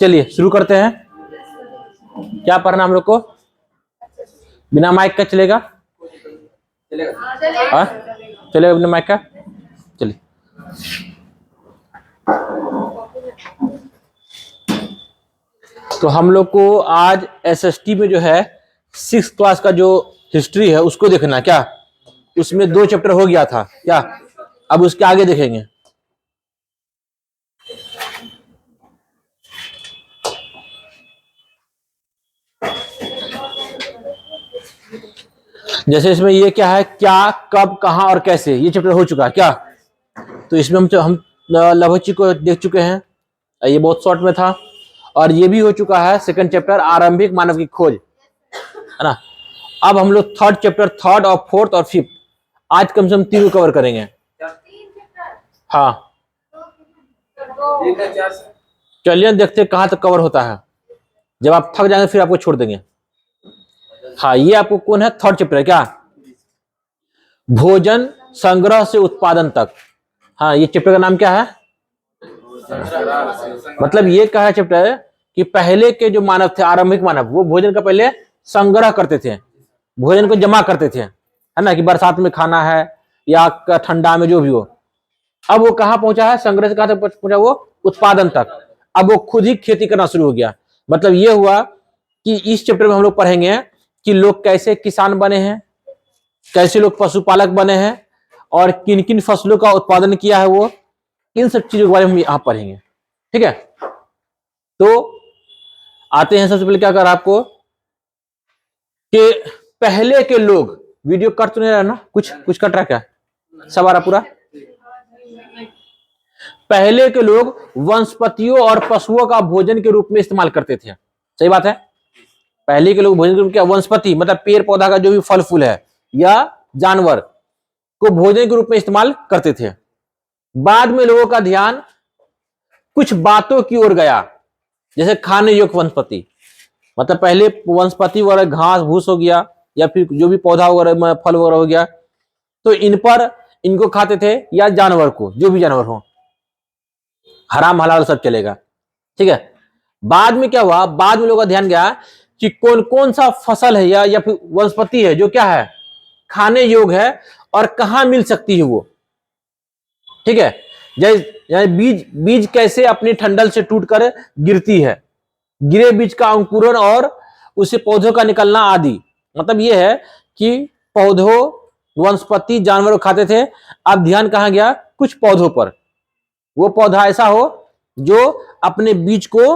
चलिए शुरू करते हैं। क्या पढ़ना हम लोग को? बिना माइक का चलेगा? हाँ चलेगा बिना माइक का। चलिए तो हम लोग को आज एसएसटी में जो है 6th क्लास का जो हिस्ट्री है उसको देखना। क्या उसमें 2 चैप्टर हो गया था क्या? अब उसके आगे देखेंगे। जैसे इसमें ये क्या है, क्या, कब, कहां और कैसे, ये चैप्टर हो चुका है क्या? तो इसमें हम लवची को देख चुके हैं, ये बहुत शॉर्ट में था। और ये भी हो चुका है 2nd चैप्टर आरंभिक मानव की खोज, है ना। अब हम लोग 3rd चैप्टर, 3rd और 4th और 5th आज कम से कम 3 कवर करेंगे। हाँ चलिए देखते हैं कहां तक कवर होता है। जब आप थक जाएंगे फिर आपको छोड़ देंगे। हाँ ये आपको कौन है, 3rd चैप्टर है क्या? भोजन संग्रह से उत्पादन तक। हाँ ये चैप्टर का नाम क्या है? मतलब ये कहा चैप्टर कि पहले के जो मानव थे, आरंभिक मानव, वो भोजन का पहले संग्रह करते थे, भोजन को जमा करते थे, है ना, कि बरसात में खाना है या ठंडा में जो भी हो। अब वो कहां पहुंचा है, संग्रह से कहां तक पहुंचा, वो उत्पादन तक। अब वो खुद ही खेती करना शुरू हो गया। मतलब ये हुआ कि इस चैप्टर में हम लोग पढ़ेंगे कि लोग कैसे किसान बने हैं, कैसे लोग पशुपालक बने हैं, और किन किन फसलों का उत्पादन किया है वो, इन सब चीजों के बारे में हम यहां पढ़ेंगे। ठीक है, तो आते हैं। सबसे पहले क्या कर आपको कि पहले के लोग, वीडियो कट तो नहीं रहा ना, कुछ कट रहा क्या? सब आ रहा पूरा? पहले के लोग वनस्पतियों और पशुओं का भोजन के रूप में इस्तेमाल करते थे। सही बात है। पहले के लोग भोजन के रूप में क्या, वनस्पति मतलब पेड़ पौधा का जो भी फल फूल है या जानवर को भोजन के रूप में इस्तेमाल करते थे। बाद में लोगों का ध्यान कुछ बातों की ओर गया, जैसे खाने योग्य वनस्पति। मतलब पहले वनस्पति वगैरह घास भूस हो गया या फिर जो भी पौधा वगैरह फल वगैरह हो गया, तो इन पर इनको खाते थे, या जानवर को, जो भी जानवर हो, हराम हलाल सब चलेगा। ठीक है। बाद में क्या हुआ, बाद में लोगों का ध्यान गया कि कौन कौन सा फसल है या फिर वनस्पति है जो क्या है, खाने योग्य है, और कहां मिल सकती है वो। ठीक है। जैसे बीज कैसे अपनी ठंडल से टूटकर गिरती है, गिरे बीज का अंकुरण और उसे पौधों का निकलना आदि। मतलब यह है कि पौधों, वनस्पति, जानवर खाते थे। अब ध्यान कहां गया, कुछ पौधों पर। वो पौधा ऐसा हो जो अपने बीज को,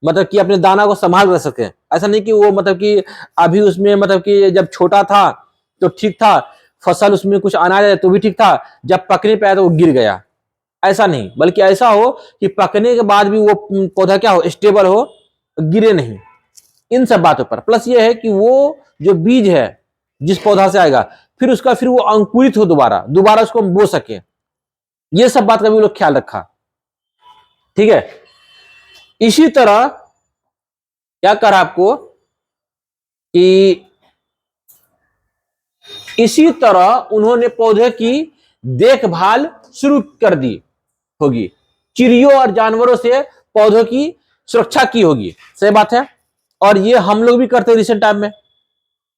मतलब कि अपने दाना को संभाल रख सके। ऐसा नहीं कि वो मतलब कि अभी उसमें, मतलब कि जब छोटा था तो ठीक था, फसल उसमें कुछ अनाज है तो भी ठीक था, जब पकने पे आया तो वो गिर गया। ऐसा नहीं, बल्कि ऐसा हो कि पकने के बाद भी वो पौधा क्या हो, स्टेबल हो, गिरे नहीं। इन सब बातों पर प्लस ये है कि वो जो बीज है जिस पौधा से आएगा, फिर वो अंकुरित हो, दोबारा उसको हम बो सके। ये सब बात का भी लोग ख्याल रखा। ठीक है। इसी तरह क्या करा आपको कि इसी तरह उन्होंने पौधे की देखभाल शुरू कर दी होगी, चिड़ियों और जानवरों से पौधों की सुरक्षा की होगी। सही बात है। और ये हम लोग भी करते हैं रिसेंट टाइम में।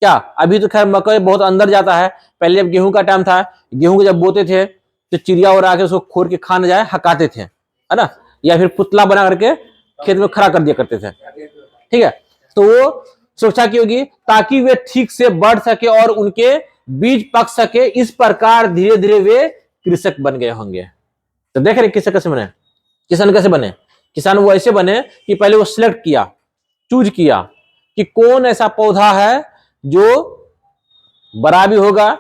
क्या अभी तो खैर मकई बहुत अंदर जाता है, पहले जब गेहूं का टाइम था, गेहूं को जब बोते थे तो चिड़िया और आके उसको खोर के खा न जाए, हकाते थे, है ना, या फिर पुतला बना करके खेत में खड़ा कर दिया करते थे। ठीक है। तो वो सुरक्षा की होगी ताकि वे ठीक से बढ़ सके और उनके बीज पक सके। इस प्रकार धीरे धीरे वे कृषक बन गए होंगे। तो देख रहे कृषक कैसे बने, किसान कैसे बने। किसान वो ऐसे बने कि पहले वो सिलेक्ट किया, चूज किया कि कौन ऐसा पौधा है जो बड़ा भी होगा,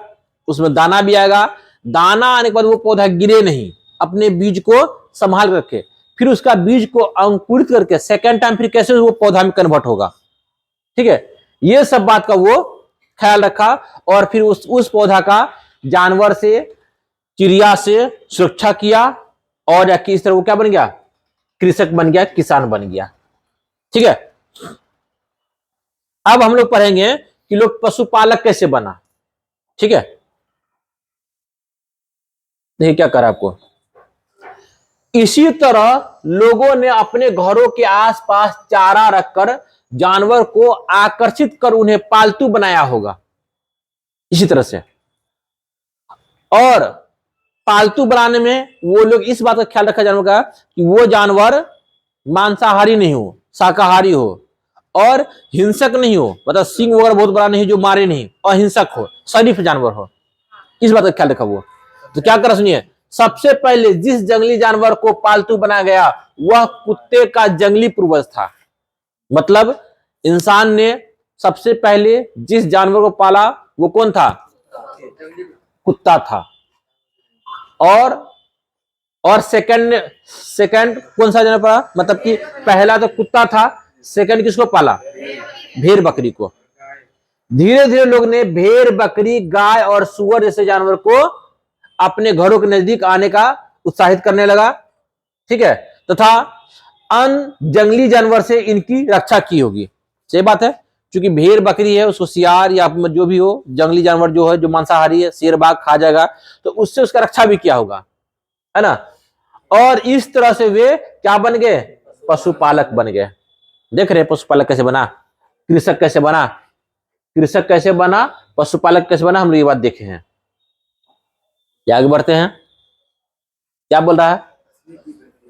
उसमें दाना भी आएगा, दाना आने के बाद वो पौधा गिरे नहीं, अपने बीज को संभाल रखे, फिर उसका बीज को अंकुरित करके सेकेंड टाइम फिर कैसे वो पौधा में कन्वर्ट होगा। ठीक है। ये सब बात का वो ख्याल रखा, और फिर उस पौधा का जानवर से, चिड़िया से सुरक्षा किया, और इस तरह वो क्या बन गया, कृषक बन गया, किसान बन गया। ठीक है। अब हम लोग पढ़ेंगे कि लोग पशुपालक कैसे बना। ठीक है। देखिए क्या करा आपको, इसी तरह लोगों ने अपने घरों के आसपास चारा रखकर जानवर को आकर्षित कर उन्हें पालतू बनाया होगा। इसी तरह से, और पालतू बनाने में वो लोग इस बात का ख्याल रखा जानवर का कि वो जानवर मांसाहारी नहीं हो, शाकाहारी हो, और हिंसक नहीं हो, मतलब सिंह वगैरह बहुत बड़ा नहीं जो मारे नहीं, अहिंसक हो, शरीफ जानवर हो, इस बात का ख्याल रखा वो। तो क्या करा सुनिए, सबसे पहले जिस जंगली जानवर को पालतू बनाया गया वह कुत्ते का जंगली पूर्वज था। मतलब इंसान ने सबसे पहले जिस जानवर को पाला वो कौन था? कुत्ता था। और सेकंड कौन सा जानवर पड़ा? मतलब कि पहला तो कुत्ता था, सेकंड किसको पाला? भेड़ बकरी को। धीरे धीरे लोग ने भेड़ बकरी गाय और सुअर जैसे जानवर को अपने घरों के नजदीक आने का उत्साहित करने लगा, ठीक है, तथा अन्य जंगली जानवर से इनकी रक्षा की होगी। सही बात है, क्योंकि भेड़ बकरी है उसको सियार या जो भी हो जंगली जानवर जो है जो मांसाहारी है शेर बाघ खा जाएगा, तो उससे उसका रक्षा भी किया होगा, है ना। और इस तरह से वे क्या बन गए? पशुपालक बन गए। देख रहे पशुपालक कैसे बना, कृषक कैसे बना, कृषक कैसे बना, पशुपालक कैसे बना, हम लोग ये बात देखे हैं। आगे बढ़ते हैं, क्या बोल रहा है?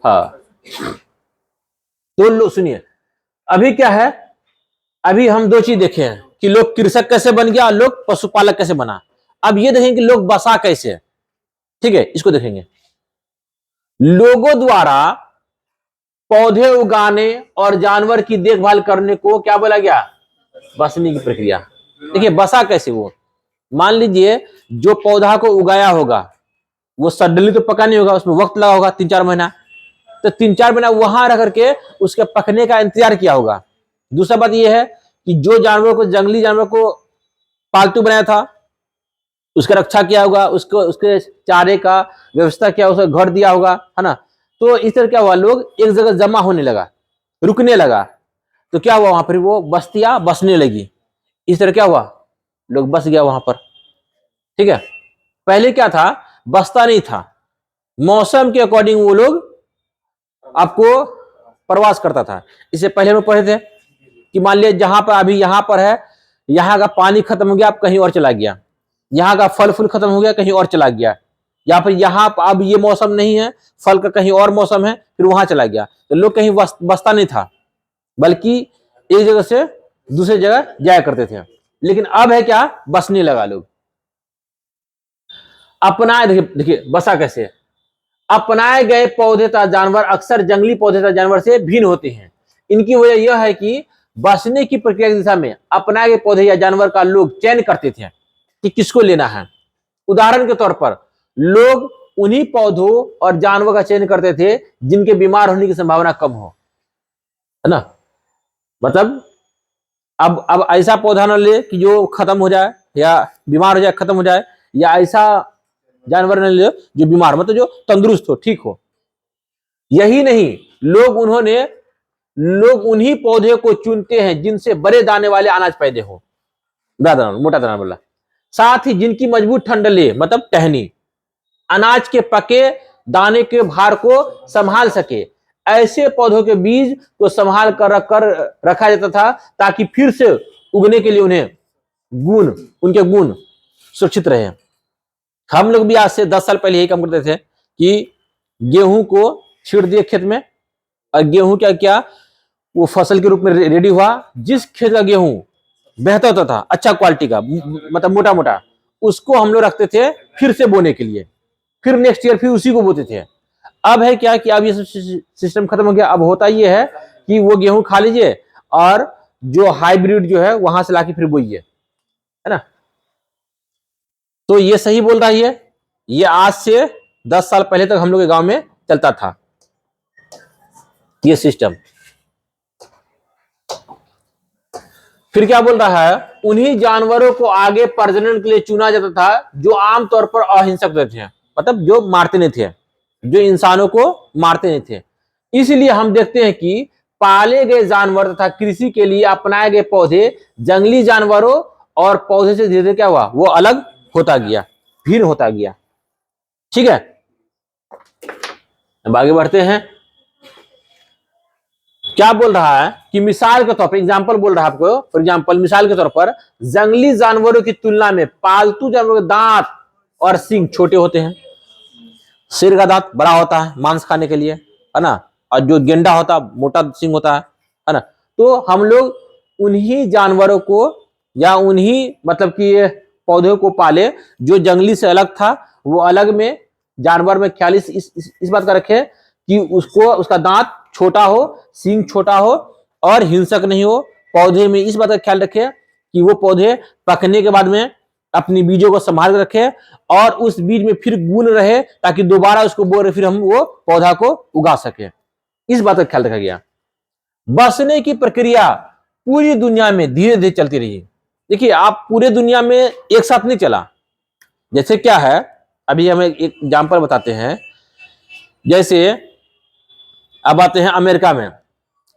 हाँ, तो लो सुनिए, अभी क्या है, अभी हम दो चीज देखे हैं कि लोग कृषक कैसे बन गया और लोग पशुपालक कैसे बना। अब ये देखेंगे कि लोग बसा कैसे, ठीक है, इसको देखेंगे। लोगों द्वारा पौधे उगाने और जानवर की देखभाल करने को क्या बोला गया? बसने की प्रक्रिया। देखिए बसा कैसे, वो मान लीजिए जो पौधा को उगाया होगा वो सडनली तो पका नहीं होगा, उसमें वक्त लगा होगा 3-4 महीना, तो 3-4 महीना वहां रह करके उसके पकने का इंतजार किया होगा। दूसरा बात यह है कि जो जानवर को, जंगली जानवर को पालतू बनाया था उसका रक्षा किया होगा, उसको उसके चारे का व्यवस्था किया, उसका घर दिया होगा, है ना। तो इस तरह क्या हुआ, लोग एक जगह जमा होने लगा, रुकने लगा, तो क्या हुआ वहां पर वो बस्तियां बसने लगी। इस तरह क्या हुआ, लोग बस गया वहां पर, ठीक है। पहले क्या था, बसता नहीं था, मौसम के अकॉर्डिंग वो लोग आपको प्रवास करता था। इससे पहले हम पढ़े थे कि मान लिया जहां पर अभी यहां पर है, यहां का पानी खत्म हो गया, आप कहीं और चला गया, यहाँ का फल फूल खत्म हो गया, कहीं और चला गया, या फिर यहाँ अब ये मौसम नहीं है, फल का कहीं और मौसम है, फिर वहां चला गया। तो लोग कहीं बसता नहीं था, बल्कि एक जगह से दूसरी जगह जाया करते थे। लेकिन अब है क्या, बसने लगा लोग। अपनाए, देखिए बसा कैसे, अपनाए गए पौधे तथा जानवर अक्सर जंगली पौधे तथा जानवर से भिन्न होते हैं। इनकी वजह यह है कि बसने की प्रक्रिया की दिशा में अपनाए गए पौधे या जानवर का लोग चयन करते थे कि किसको लेना है। उदाहरण के तौर पर लोग उन्हीं पौधों और जानवर का चयन करते थे जिनके बीमार होने की संभावना कम हो, है ना। मतलब अब ऐसा पौधा न ले कि जो खत्म हो जाए या बीमार हो जाए खत्म हो जाए, या ऐसा जानवर न ले जो बीमार, मतलब जो तंदुरुस्त हो, ठीक हो। यही नहीं, लोग उन्हीं पौधे को चुनते हैं जिनसे बड़े दाने वाले अनाज पैदा हो, मोटा दाना वाला, साथ ही जिनकी मजबूत ठंडले, मतलब टहनी, अनाज के पके दाने के भार को संभाल सके। ऐसे पौधों के बीज को संभाल कर रखा जाता था ताकि फिर से उगने के लिए उनके गुण सुरक्षित रहे। हम लोग भी आज से 10 साल पहले यही काम करते थे कि गेहूं को छीड़ दिए खेत में, और गेहूं क्या क्या वो फसल के रूप में रेडी हुआ। जिस खेत का गेहूं बेहतर होता था, अच्छा क्वालिटी का, मतलब मोटा मोटा, उसको हम लोग रखते थे फिर से बोने के लिए, फिर नेक्स्ट ईयर फिर उसी को बोते थे। अब है क्या कि अब ये सिस्टम खत्म हो गया। अब होता ये है कि वो गेहूं खा लीजिए और जो हाइब्रिड जो है वहां से लाके फिर बोइए, है ना। तो ये सही बोल रहा है, ये आज से 10 साल पहले तक हम लोग के गांव में चलता था ये सिस्टम। फिर क्या बोल रहा है, उन्हीं जानवरों को आगे प्रजनन के लिए चुना जाता था जो आमतौर पर अहिंसक थे, मतलब जो मारते नहीं थे, जो इंसानों को मारते नहीं थे। इसलिए हम देखते हैं कि पाले गए जानवर तथा कृषि के लिए अपनाए गए पौधे जंगली जानवरों और पौधे से धीरे धीरे क्या हुआ, वो अलग होता गया, भिन्न होता गया, ठीक है। अब आगे बढ़ते हैं। क्या बोल रहा है कि मिसाल के तौर पर एग्जाम्पल बोल रहा है आपको, फॉर एग्जाम्पल मिसाल के तौर पर जंगली जानवरों की तुलना में पालतू जानवरों के दांत और सींग छोटे होते हैं। शेर का दांत बड़ा होता है मांस खाने के लिए, है ना, और जो गेंडा होता है मोटा सींग होता है ना। तो हम लोग उन्हीं जानवरों को या उन्हीं मतलब कि पौधों को पाले जो जंगली से अलग था, वो अलग में जानवर में ख्याल इस बात का रखे कि उसको उसका दांत छोटा हो, सींग छोटा हो और हिंसक नहीं हो। पौधे में इस बात का ख्याल रखे कि वो पौधे पकने के बाद में अपनी बीजों को संभाल कर रखे और उस बीज में फिर गुण रहे ताकि दोबारा उसको बोल फिर हम वो पौधा को उगा सके। इस बात का ख्याल रखा गया। बसने की प्रक्रिया पूरी दुनिया में धीरे धीरे चलती रही। देखिए आप पूरे दुनिया में एक साथ नहीं चला। जैसे क्या है, अभी हम एक एग्जाम्पल बताते हैं। जैसे अब आते हैं अमेरिका में।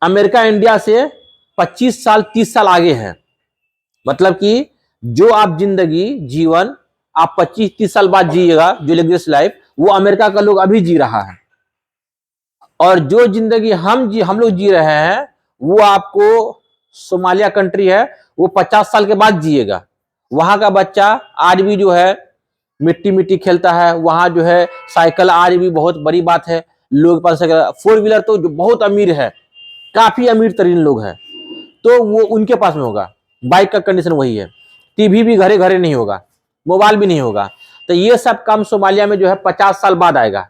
अमेरिका इंडिया से 25 साल 30 साल आगे है। मतलब कि जो आप जिंदगी जीवन आप 25-30 साल बाद जिएगा, जो लग्जरियस लाइफ, वो अमेरिका का लोग अभी जी रहा है। और जो जिंदगी हम लोग जी रहे हैं वो आपको सोमालिया कंट्री है, वो 50 साल के बाद जिएगा। वहां का बच्चा आज भी जो है मिट्टी मिट्टी खेलता है, वहां जो है साइकिल आज भी बहुत बड़ी बात है लोग पास। 4 व्हीलर तो जो बहुत अमीर है, काफी अमीर तरीन लोग हैं, तो वो उनके पास में होगा। बाइक का कंडीशन वही है। टीवी भी घरे घरे नहीं होगा, मोबाइल भी नहीं होगा। तो ये सब काम सोमालिया में जो है 50 साल बाद आएगा।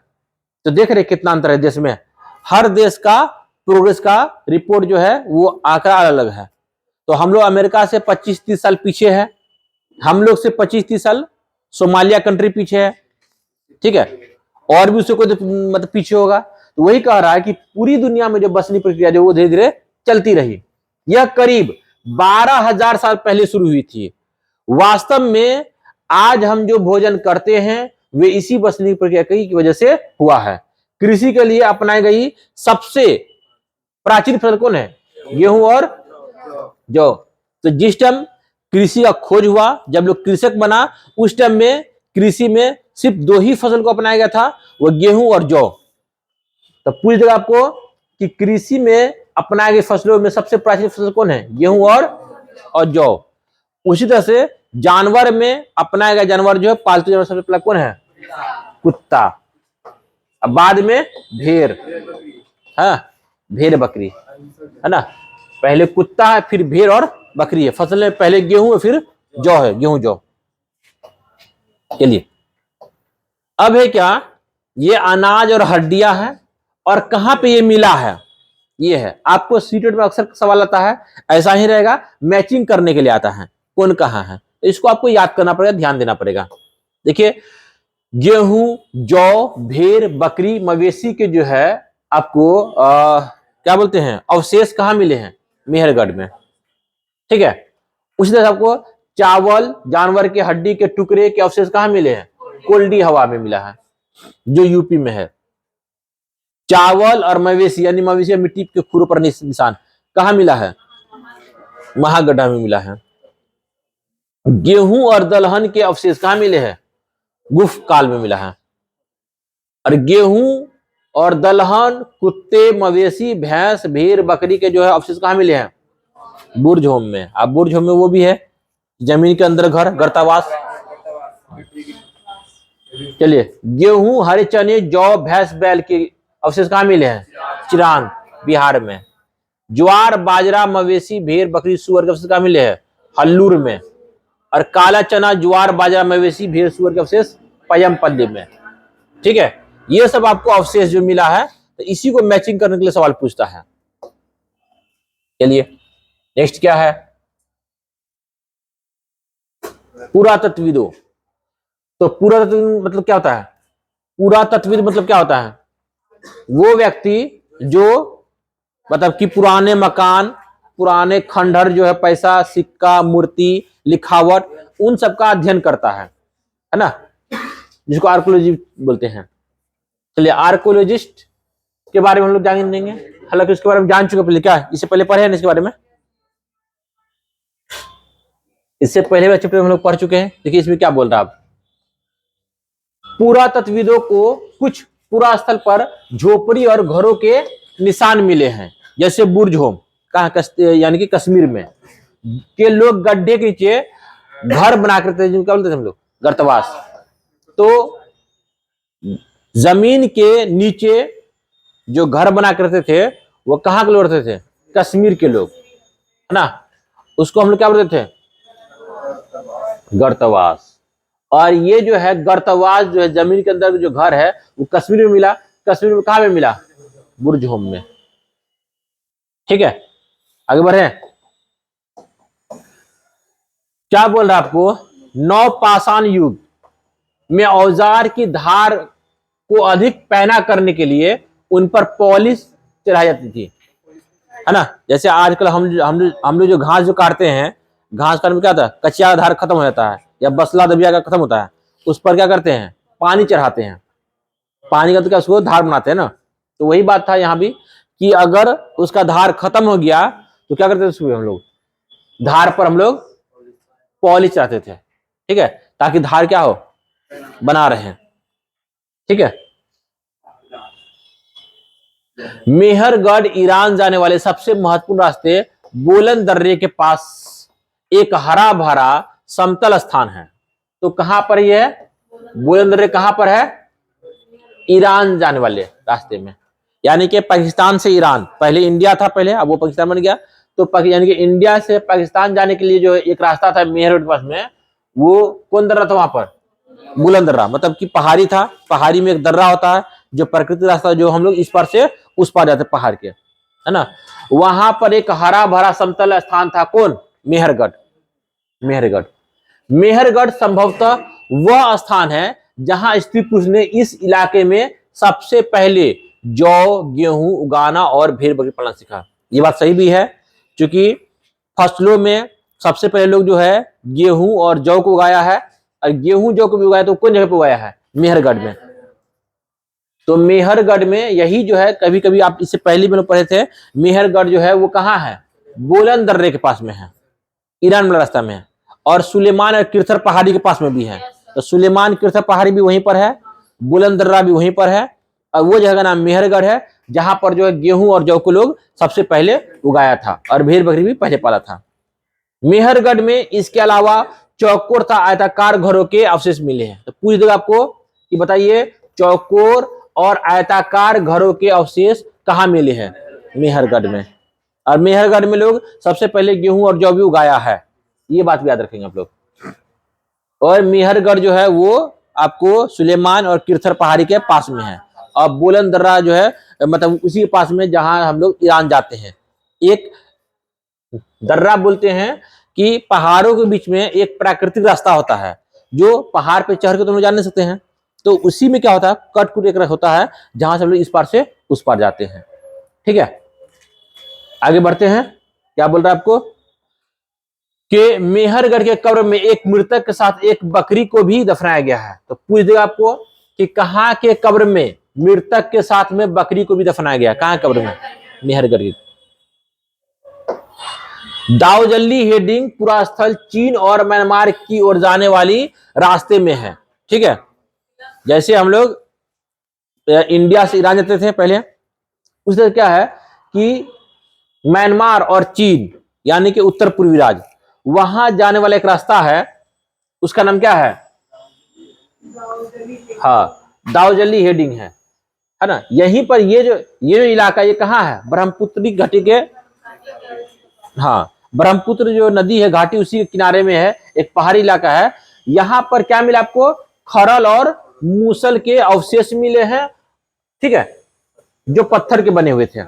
तो देख रहे कितना अंतर है देश में। हर देश का प्रोग्रेस का रिपोर्ट जो है वो आंकड़ा अलग है। तो हम लोग अमेरिका से 25-30 साल पीछे है, हम लोग से 25-30 साल सोमालिया कंट्री पीछे है, ठीक है, और भी उससे कोई मतलब पीछे होगा। तो वही कह रहा है कि पूरी दुनिया में जो बसनी प्रक्रिया जो वो धीरे धीरे चलती रही। यह करीब 12,000 साल पहले शुरू हुई थी। वास्तव में आज हम जो भोजन करते हैं वे इसी बसनी प्रक्रिया की वजह से हुआ है। कृषि के लिए अपनाई गई सबसे प्राचीन फसल कौन है? गेहूं और जौ। तो जिस टाइम कृषि का खोज हुआ, जब लोग कृषक बना, उस टाइम में कृषि में सिर्फ 2 ही फसल को अपनाया गया था, वो गेहूं और जौ। तो पूरी जगह आपको कि कृषि में अपनाए गए फसलों में सबसे प्राचीन फसल कौन है? गेहूं और जौ। उसी तरह से जानवर में अपनाया गया जानवर जो है पालतू जानवर सबसे पहला कौन है? कुत्ता। अब बाद में भेड़, हाँ भेड़ बकरी, है ना। पहले कुत्ता है, फिर भेड़ और बकरी है। फसल में पहले गेहूं है, फिर जौ है, गेहूं जौ। चलिए अब है क्या, ये अनाज और हड्डियां हैं और कहां पे ये मिला है, ये है। आपको सीटेट में अक्सर सवाल आता है, ऐसा ही रहेगा, मैचिंग करने के लिए आता है कौन कहां है। तो इसको आपको याद करना पड़ेगा, ध्यान देना पड़ेगा। देखिए गेहूं, जौ, भेड़, बकरी, मवेशी के जो है आपको क्या बोलते हैं अवशेष कहां मिले हैं? मेहरगढ़ में, ठीक है। उसी तरह आपको चावल, जानवर के हड्डी के टुकड़े के अवशेष कहां मिले हैं? कोल्डी हवा में मिला है, जो यूपी में है। चावल और मवेशी यानी मवेशी मिट्टी के खुरों पर निशान कहां मिला है? महागड्ढा में मिला है। गेहूं और दलहन के अवशेष कहां मिले हैं? गुफ काल में मिला है। और गेहूं और दलहन, कुत्ते, मवेशी, भैंस, भेड़, बकरी के जो है अवशेष कहां मिले हैं? बुर्जहोम में। अब बुर्जहोम में वो भी है जमीन के अंदर घर, गर्तावास। चलिए गेहूं, हरे चने, जौ, भैंस, बैल के अवशेष कहां मिले हैं? चिरांग, बिहार में। ज्वार, बाजरा, मवेशी, भेड़, बकरी, सुअर के अवशेष कहां मिले हैं? हल्लूर में। और काला चना, ज्वार, बाजरा, मवेशी, भेड़, सुअर के अवशेष पयमपल्ली में, ठीक है। ये सब आपको अवशेष जो मिला है, तो इसी को मैचिंग करने के लिए सवाल पूछता है। चलिए नेक्स्ट क्या है, पुरातत्वविदों। तो पुरातत्व मतलब क्या होता है? पुरातत्वविद मतलब क्या होता है? वो व्यक्ति जो मतलब कि पुराने मकान, पुराने खंडहर जो है, पैसा, सिक्का, मूर्ति, लिखावट, उन सब का अध्ययन करता है ना, जिसको आर्कोलॉजी बोलते हैं। चलिए आर्कोलॉजिस्ट के बारे में हम लोग जानेंगे। हालांकि इसके बारे में जान चुके पहले, क्या इससे पहले पढ़े हैं इसके बारे में? इससे पहले चैप्टर में हम लोग पढ़ चुके हैं। देखिए इसमें क्या बोल रहा है। पुरातत्वविदों को कुछ पूरा स्थल पर झोपड़ी और घरों के निशान मिले हैं, जैसे बुर्ज होम, कहा यानी कि कश्मीर में के लोग गड्ढे के नीचे घर बना करते, जिनका बोलते थे हम लोग गर्तवास। तो जमीन के नीचे जो घर बना करते थे वो कहाँ के लोग रहते थे? कश्मीर के लोग, है ना। उसको हम लोग क्या बोलते थे? गर्तवास। और ये जो है गर्तवास जो है जमीन के अंदर जो घर है वो कश्मीर में मिला। कश्मीर में कहाँ में मिला? बुर्ज होम में। ठीक है, आगे बढ़े। क्या बोल रहा है आपको? नवपाषाण युग में औजार की धार को अधिक पैना करने के लिए उन पर पॉलिश चढ़ाई जाती थी, है ना। जैसे आजकल हम लोग जो घास जो काटते हैं, घास काटने में क्या होता है? कचिया धार खत्म हो जाता है या बसला दबिया का खत्म होता है, उस पर क्या करते हैं? पानी चढ़ाते हैं। पानी का तो क्या, उसको धार बनाते हैं ना। तो वही बात था यहाँ भी कि अगर उसका धार खत्म हो गया तो क्या करते थे? उसको हम लोग धार पर हम लोग पॉलिश चढ़ाते थे, ठीक है, ताकि धार क्या हो? बना रहे। ठीक है। मेहरगढ़ ईरान जाने वाले सबसे महत्वपूर्ण रास्ते बोलन दर्रे के पास एक हरा भरा समतल स्थान है। तो कहां पर ये है? बोलन दर्रे कहां पर है? ईरान जाने वाले रास्ते में, यानी कि पाकिस्तान से ईरान, पहले इंडिया था पहले, अब वो पाकिस्तान बन गया। तो यानी कि इंडिया से पाकिस्तान जाने के लिए जो एक रास्ता था मेहरगढ़ के पास में, वो कौन दर्रा था वहां पर? बुलंद दर्रा। मतलब कि पहाड़ी था, पहाड़ी में एक दर्रा होता है जो प्राकृतिक रास्ता, जो हम लोग इस पार से उस पार जाते पहाड़ के, है ना। वहां पर एक हरा भरा समतल स्थान था। कौन? मेहरगढ़। मेहरगढ़ मेहरगढ़ संभवतः वह स्थान है जहां स्त्री पुरुष ने इस इलाके में सबसे पहले जौ, गेहूं उगाना और भेड़ बकरी पालना सीखा। ये बात सही भी है, क्योंकि फसलों में सबसे पहले लोग जो है गेहूं और जौ को उगाया है। और गेहूं जौ को भी उगाया तो कौन जगह पे उगाया है? मेहरगढ़ में। तो मेहरगढ़ में यही जो है, कभी कभी आप इससे पहले भी लोग पढ़े थे, मेहरगढ़ जो है वो कहाँ है? बोलन दर्रे के पास में है, ईरान वाला रास्ता में है। और सुलेमान और किरथर पहाड़ी के पास में भी है। तो सुलेमान किरथर पहाड़ी भी वहीं पर है, बोलन दर्रा भी वहीं पर है, और वो जगह का नाम मेहरगढ़ है, जहां पर जो है गेहूं और जौ को लोग सबसे पहले उगाया था और भेड़ बकरी भी पहले पाला था। मेहरगढ़ में इसके अलावा चौकोर तथा आयताकार घरों के अवशेष मिले हैं। तो पूछ देगा आपको कि बताइए, चौकोर और आयताकार घरों के अवशेष कहाँ मिले हैं? मेहरगढ़ में। और मेहरगढ़ में लोग सबसे पहले गेहूं और जौ भी उगाया है, ये बात भी याद रखेंगे आप लोग। और मेहरगढ़ जो है वो आपको सुलेमान और किरथर पहाड़ी के पास में है, और बोलन दर्रा जो है मतलब उसी के पास में जहां हम लोग ईरान जाते हैं। एक दर्रा बोलते हैं कि पहाड़ों के बीच में एक प्राकृतिक रास्ता होता है, जो पहाड़ पे चढ़ के तुम लोग जा नहीं सकते हैं। तो उसी में क्या होता है? कट कुट एक होता है, जहां से हम लोग इस पार से उस पार जाते हैं। ठीक है, आगे बढ़ते हैं। क्या बोल रहा है आपको कि मेहरगढ़ के कब्र में एक मृतक के साथ एक बकरी को भी दफनाया गया है। तो पूछ देगा आपको कि कहां के कब्र में मृतक के साथ में बकरी को भी दफनाया गया? कहां कब्र में? मेहरगढ़ की। दाऊजल्ली हेडिंग पूरा स्थल चीन और म्यांमार की ओर जाने वाली रास्ते में है। ठीक है, जैसे हम लोग इंडिया से ईरान जाते थे पहले, उस तरह क्या है कि म्यांमार और चीन यानी कि उत्तर पूर्वी राज्य, वहां जाने वाला एक रास्ता है, उसका नाम क्या है? हाँ, दाऊजल्ली हेडिंग है ना। यहीं पर ये जो इलाका, ये कहाँ है? ब्रह्मपुत्री घाटी के, हाँ, ब्रह्मपुत्र जो नदी है घाटी, उसी के किनारे में है, एक पहाड़ी इलाका है। यहां पर क्या मिला आपको? खरल और मूसल के अवशेष मिले हैं। ठीक है, जो पत्थर के बने हुए थे,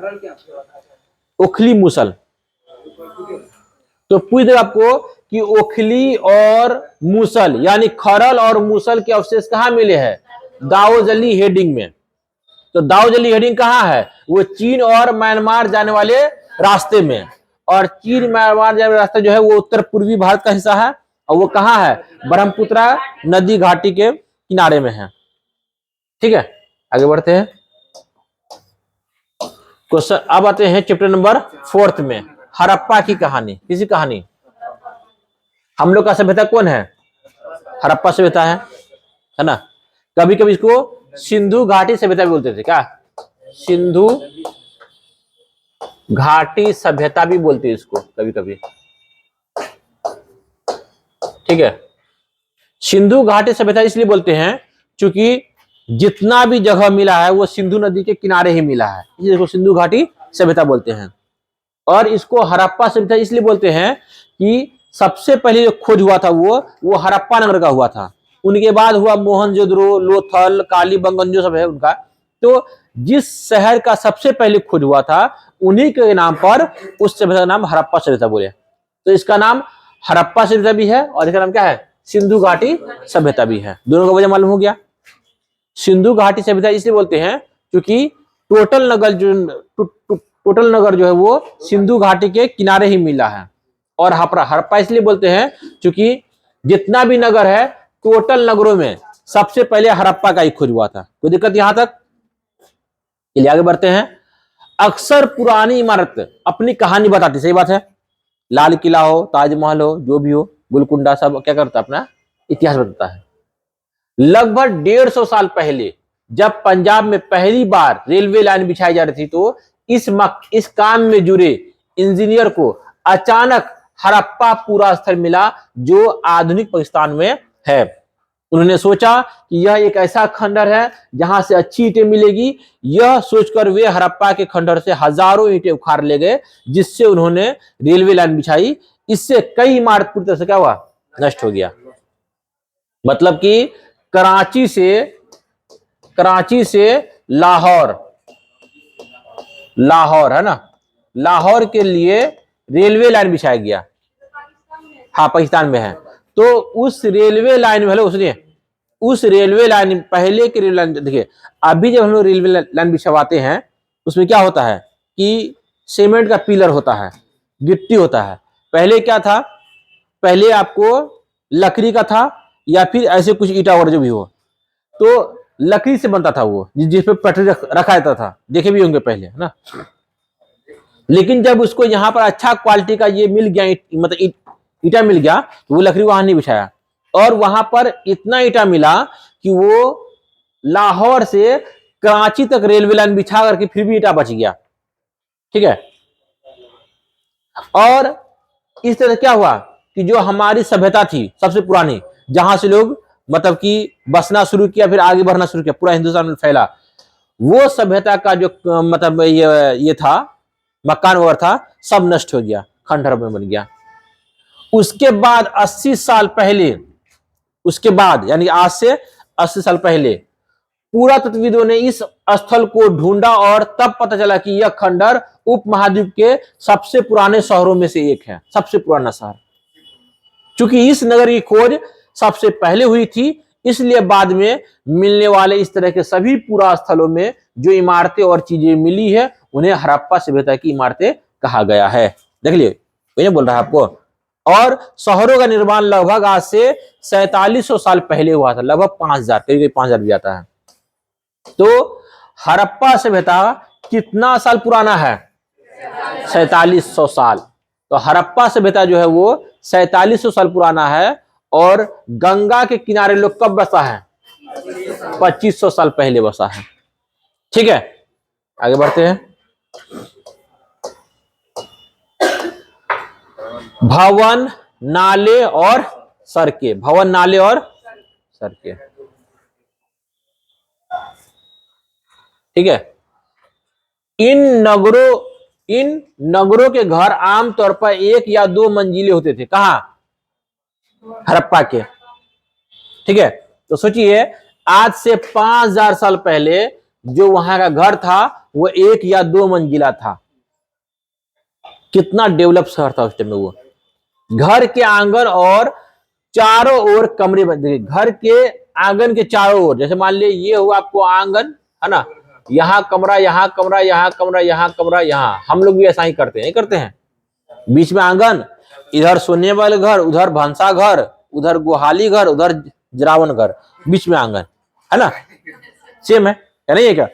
ओखली मूसल। तो पूछ दे आपको कि ओखली और मूसल यानी खरल और मूसल के अवशेष कहां मिले हैं? दाऊजल्ली हेडिंग में। तो दाऊजल्ली हेडिंग कहां है? वो चीन और म्यांमार जाने वाले रास्ते में। और चीन म्यांमार जाने वाले रास्ता जो है वो उत्तर पूर्वी भारत का हिस्सा है, और वो कहां है? ब्रह्मपुत्रा नदी घाटी के किनारे में है। ठीक है, आगे बढ़ते हैं। क्वेश्चन अब आते हैं चैप्टर नंबर 4 में, हड़प्पा की कहानी। किसी कहानी, हम लोग का सभ्यता कौन है? हड़प्पा सभ्यता है ना। कभी कभी इसको सिंधु घाटी सभ्यता भी बोलते थे क्या? सिंधु घाटी सभ्यता भी बोलते हैं इसको कभी कभी, ठीक है। सिंधु घाटी सभ्यता इसलिए बोलते हैं क्योंकि जितना भी जगह मिला है वो सिंधु नदी के किनारे ही मिला है, इसको सिंधु घाटी सभ्यता बोलते हैं। और इसको हड़प्पा सभ्यता इसलिए बोलते हैं कि सबसे पहले जो खोज हुआ था वो हड़प्पा नगर का हुआ था। उनके बाद हुआ मोहनजोदड़ो, लोथल, कालीबंगन जो सब है उनका। तो जिस शहर का सबसे पहले खोज हुआ था उन्हीं के नाम पर उस सभ्यता का नाम हड़प्पा सभ्यता बोले। तो इसका नाम हड़प्पा सभ्यता भी है और इसका नाम क्या है? सिंधु घाटी सभ्यता भी है। दोनों का वजह मालूम हो गया। सिंधु घाटी सभ्यता इसलिए बोलते हैं क्योंकि टोटल नगर जो है वो सिंधु घाटी के किनारे ही मिला है। और हड़प्पा इसलिए बोलते हैं क्योंकि जितना भी नगर है टोटल नगरों में सबसे पहले हड़प्पा का ही खोज हुआ था। कोई दिक्कत यहां तक? चलिए आगे बढ़ते हैं। अक्सर पुरानी इमारत अपनी कहानी बताती, सही बात है। लाल किला हो, ताजमहल हो, जो भी हो, गोलकुंडा, सब क्या करता है? अपना इतिहास बताता है। लगभग 150 साल पहले जब पंजाब में पहली बार रेलवे लाइन बिछाई जा रही थी तो इस काम में जुड़े इंजीनियर को अचानक हड़प्पा पूरा स्थल मिला जो आधुनिक पाकिस्तान में है। उन्होंने सोचा कि यह एक ऐसा खंडर है जहां से अच्छी ईंटें मिलेगी। यह सोचकर वे हड़प्पा के खंडर से हजारों ईंटें उखाड़ ले गए, जिससे उन्होंने रेलवे लाइन बिछाई। इससे कई इमारत पूरी तरह से क्या हुआ? नष्ट हो गया। मतलब कि कराची से लाहौर है ना, लाहौर के लिए रेलवे लाइन बिछाया गया। हाँ, पाकिस्तान में है। तो उस रेलवे लाइन में उस रेलवे लाइन पहले की रेलवे लाइन देखिए, अभी जब हम लोग रेलवे लाइन बिछवाते हैं उसमें क्या होता है कि सीमेंट का पिलर होता है, गिट्टी होता है। पहले क्या था? पहले आपको लकड़ी का था या फिर ऐसे कुछ ईटा और जो भी हो, तो लकड़ी से बनता था वो, जिस पे पटरी रखा जाता था, देखे भी होंगे पहले, है ना। लेकिन जब उसको यहाँ पर अच्छा क्वालिटी का ये मिल गया, मतलब ईटा मिल गया, तो वो लकड़ी वहां नहीं बिछाया। और वहां पर इतना ईटा मिला कि वो लाहौर से कराची तक रेलवे लाइन बिछा करके फिर भी ईटा बच गया, ठीक है। और इस तरह क्या हुआ कि जो हमारी सभ्यता थी सबसे पुरानी, जहां से लोग मतलब कि बसना शुरू किया, फिर आगे बढ़ना शुरू किया, पूरा हिंदुस्तान में फैला, वो सभ्यता का जो मतलब ये था, मकान वगैरह था, सब नष्ट हो गया, खंडहर में बन गया। उसके बाद 80 साल पहले, उसके बाद यानी आज से 80 साल पहले पुरातत्वविदों ने इस स्थल को ढूंढा और तब पता चला कि यह खंडहर उपमहाद्वीप के सबसे पुराने शहरों में से एक है, सबसे पुराना शहर। चूंकि इस नगर की खोज सबसे पहले हुई थी, इसलिए बाद में मिलने वाले इस तरह के सभी पुरा स्थलों में जो इमारतें और चीजें मिली है उन्हें हड़प्पा सभ्यता की इमारतें कहा गया है। देख लिए, कोई नहीं बोल रहा है आपको। और शहरों का निर्माण लगभग आज से 4700 साल पहले हुआ था, लगभग 5000, करीब 5000 भी आता है। तो हड़प्पा सभ्यता कितना साल पुराना है? 4700 साल। तो हड़प्पा सभ्यता जो है वो 4700 साल पुराना है। और गंगा के किनारे लोग कब बसा है? 2500 साल पहले बसा है, ठीक है। आगे बढ़ते हैं। भवन, नाले और सड़कें, भवन, नाले और सड़कें, ठीक है। इन नगरों के घर आमतौर पर 1 या 2 मंजिले होते थे। कहां? हड़प्पा के, ठीक है। तो सोचिए, आज से 5000 साल पहले जो वहां का घर था वो 1 या 2 मंजिला था। कितना डेवलप शहर था उस टाइम में। वो घर के आंगन और चारों ओर कमरे बने। घर के आंगन के चारों ओर, जैसे मान लीजिए ये हुआ आपको आंगन, है ना, यहाँ कमरा, यहाँ कमरा, यहाँ कमरा, यहाँ कमरा, यहाँ। हम लोग भी ऐसा ही करते हैं, नहीं करते हैं? बीच में आंगन, इधर सोने वाले घर, उधर भंसा घर, उधर गुहाली घर, उधर जरावन घर, बीच में आंगन, है ना। सेम है नहीं है क्या?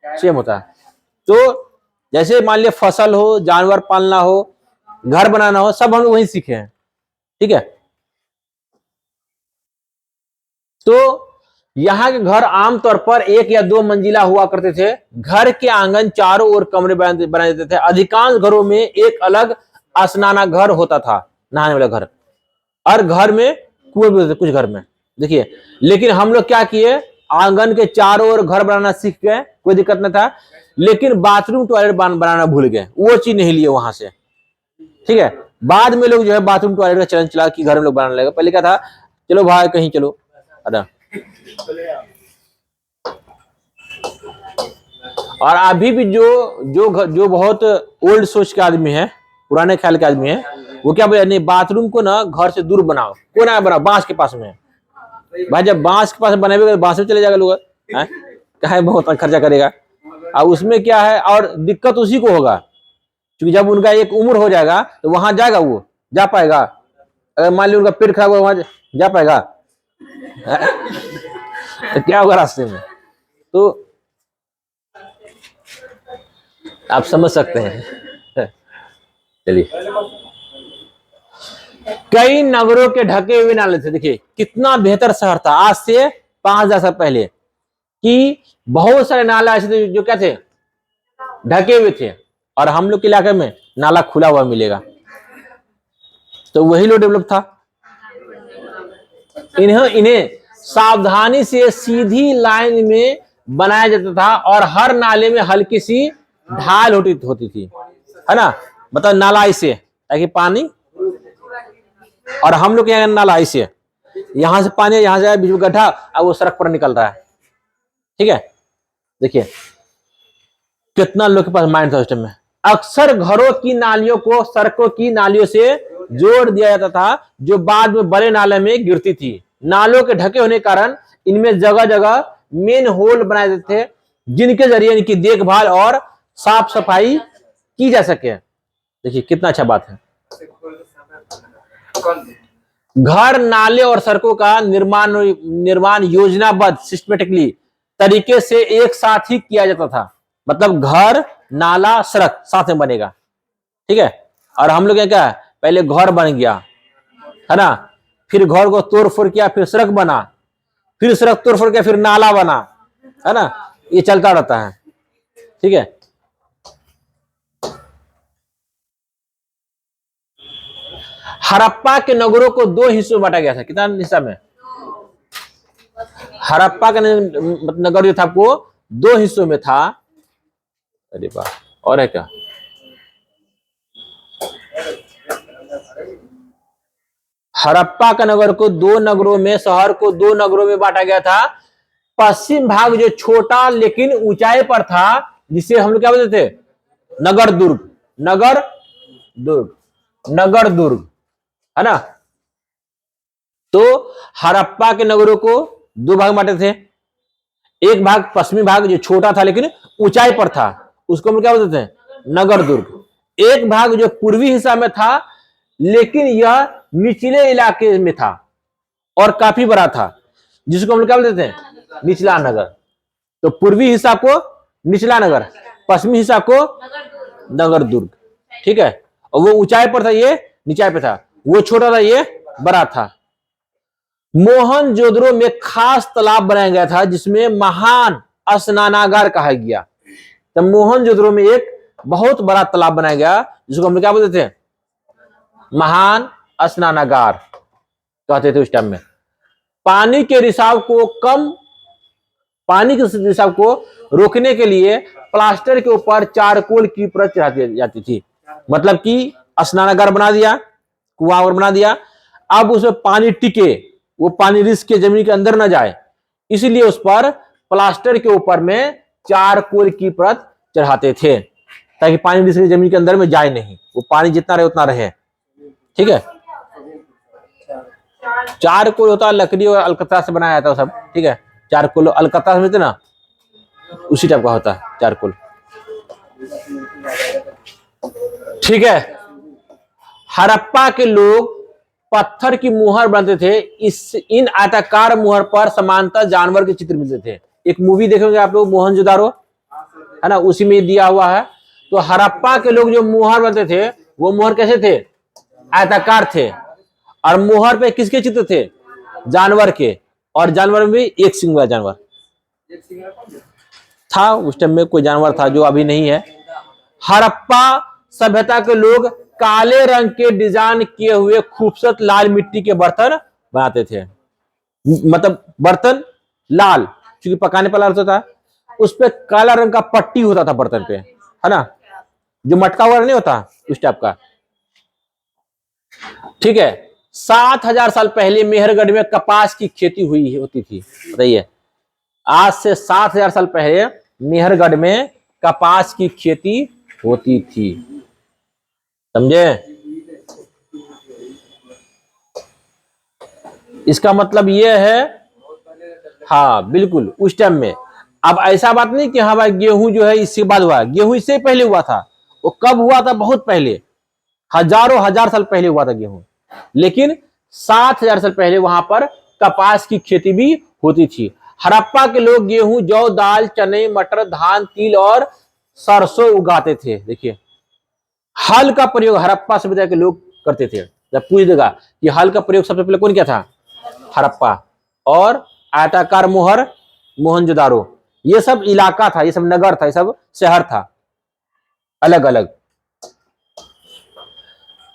सेम होता है। तो जैसे मान लिया फसल हो, जानवर पालना हो, घर बनाना हो, सब हम लोग वहीं सीखे हैं, ठीक है। तो यहाँ के घर आमतौर पर 1 या 2 मंजिला हुआ करते थे। घर के आंगन चारों ओर कमरे बनाए देते थे। अधिकांश घरों में एक अलग स्नाना घर होता था, नहाने वाला घर, और घर में कुएं भी होते थे कुछ घर में, देखिए। लेकिन हम लोग क्या किए, आंगन के चारों ओर घर बनाना सीख गए, कोई दिक्कत नहीं था, लेकिन बाथरूम टॉयलेट बनाना भूल गए, वो चीज नहीं लिए वहां से, ठीक है। बाद में लोग जो है बाथरूम टॉयलेट का चलन चला कि घर में लोग बनाने लगे। पहले क्या था, चलो भाई कहीं चलो, अरे और अभी भी जो बहुत ओल्ड सोच के आदमी है, पुराने ख्याल के आदमी है, वो क्या बोले, नहीं बाथरूम को ना घर से दूर बनाओ, को ना बनाओ, बांस के पास में। भाई जब बांस के पास बनाएगा बांस में चले जाएगा लोग, कहे बहुत खर्चा करेगा, और उसमें क्या है, और दिक्कत उसी को होगा, क्योंकि जब उनका एक उम्र हो जाएगा तो वहां जाएगा, वो जा पाएगा? अगर मान लीजिए उनका पेट खराब हुआ, वहां जा पाएगा? तो क्या होगा रास्ते में? तो आप समझ सकते हैं। चलिए, कई नगरों के ढके हुए नाले थे। देखिए कितना बेहतर शहर था आज से 5000 साल पहले, कि बहुत सारे नाला ऐसे थे जो क्या थे, ढके हुए थे, और हम लोग के इलाके में नाला खुला हुआ मिलेगा। तो वही लोग डेवलप था। इन्हें सावधानी से सीधी लाइन में बनाया जाता था, और हर नाले में हल्की सी ढाल होती थी, है ना, मतलब नाला ऐसे, ताकि पानी, और हम लोग यहाँ नाला ऐसे, यहां से पानी यहां से बीच में गड्ढा, और वो सड़क पर निकल रहा है, ठीक है। देखिए कितना लोग के पास माइंड था उस टाइम में। अक्सर घरों की नालियों को सड़कों की नालियों से जोड़ दिया जाता था, जो बाद में बड़े नाले में गिरती थी। नालों के ढके होने के कारण इनमें जगह जगह मेन होल बनाए जाते थे, जिनके जरिए इनकी देखभाल और साफ सफाई की जा सके। देखिए कितना अच्छा बात है। घर, नाले और सड़कों का निर्माण योजनाबद्ध सिस्टमेटिकली तरीके से एक साथ ही किया जाता था। मतलब घर, नाला, सड़क साथ में बनेगा, ठीक है। और हम लोग क्या, पहले घर बन गया, है ना, फिर घर को तोड़ फोड़ किया, फिर सड़क बना, फिर सड़क तोड़ फोड़ किया, फिर नाला बना, है ना, ये चलता रहता है, ठीक है। हड़प्पा के नगरों को 2 हिस्सों में बांटा गया था। कितना हिस्सा में? हड़प्पा का नगर जो था वो 2 हिस्सों में था। अरे वाह, और है क्या? हड़प्पा का नगर को 2 नगरों में, शहर को 2 नगरों में बांटा गया था। पश्चिम भाग जो छोटा लेकिन ऊंचाई पर था, जिसे हम लोग क्या बोलते थे, नगर दुर्ग, नगर दुर्ग, नगर दुर्ग, है ना। तो हड़प्पा के नगरों को 2 भाग बांटे थे। एक भाग पश्चिमी भाग जो छोटा था लेकिन ऊंचाई पर था, उसको हम क्या बोलते थे, नगर दुर्ग। एक भाग जो पूर्वी हिस्सा में था, लेकिन यह निचले इलाके में था और काफी बड़ा था, जिसको हम लोग क्या बोलते थे, निचला नगर। तो पूर्वी हिस्सा को निचला नगर, पश्चिमी हिस्सा को नगर दुर्ग, ठीक है। और वो ऊंचाई पर था, ये नीचाई पे था, वो छोटा था, ये बड़ा था। मोहनजोदड़ो में खास तालाब बनाया गया था, जिसमें महान स्नानागार कहा गया। तो मोहनजोदड़ो में एक बहुत बड़ा तालाब बनाया गया, जिसको हम क्या बोलते थे, महान स्नानागार कहते थे उस टाइम में। पानी के रिसाव को रोकने के लिए प्लास्टर के ऊपर चारकोल की परत चढ़ाई जाती थी। मतलब कि स्नानागार बना दिया, कुआं बना दिया, अब उसमें पानी टिके, वो पानी रिस्क के जमीन के अंदर न जाए, इसलिए उस पर प्लास्टर के ऊपर में चारकोल की परत चढ़ाते थे, ताकि पानी रिस्क के जमीन के अंदर में जाए नहीं, वो पानी जितना रहे उतना रहे, ठीक है। चारकोल होता है लकड़ी और अलकतरा से बनाया जाता है सब, ठीक है। चारकोल अलकतरा समझते ना, उसी टाइप का होता है चारकोल, ठीक है। हड़प्पा के लोग पत्थर की मुहर बनाते थे। इन आयताकार मुहर पर समानता जानवर के चित्र मिलते थे। एक मूवी देखेंगे आप लोग, मोहनजोदारो, है ना, उसी में दिया हुआ है। तो हड़प्पा के लोग जो मुहर बनाते थे, वो मुहर कैसे थे, आयताकार थे, और मुहर पे किसके चित्र थे, जानवर के, और जानवर में भी एक सींग वाला जानवर था। उस टाइम में कोई जानवर था जो अभी नहीं है। हड़प्पा सभ्यता के लोग काले रंग के डिजाइन किए हुए खूबसूरत लाल मिट्टी के बर्तन बनाते थे। मतलब बर्तन लाल, क्योंकि पकाने पर लाल होता था, उस पे काला रंग का पट्टी होता था बर्तन पे, है ना, जो मटका हुआ नहीं होता उस टाइप का। ठीक है। 7000 साल पहले मेहरगढ़ में कपास की खेती हुई होती थी। बताइए, आज से 7000 साल पहले मेहरगढ़ में कपास की खेती होती थी। समझे? इसका मतलब यह है, हाँ बिल्कुल उस टाइम में। अब ऐसा बात नहीं कि हाँ भाई गेहूं जो है इससे बाद हुआ, गेहूं इससे पहले हुआ था। वो कब हुआ था? बहुत पहले, हजारों हजार साल पहले हुआ था गेहूं। लेकिन 7000 साल पहले वहां पर कपास की खेती भी होती थी। हड़प्पा के लोग गेहूं, जौ, दाल, चने, मटर, धान, तिल और सरसों उगाते थे। देखिए, हल का प्रयोग हड़प्पा सभ्यता के लोग करते थे। जब पूछ देगा कि हल का प्रयोग सबसे पहले कौन किया था? हड़प्पा। और आयताकार मोहर मोहनजोदारो, ये सब इलाका था, ये सब नगर था, ये सब शहर था अलग अलग।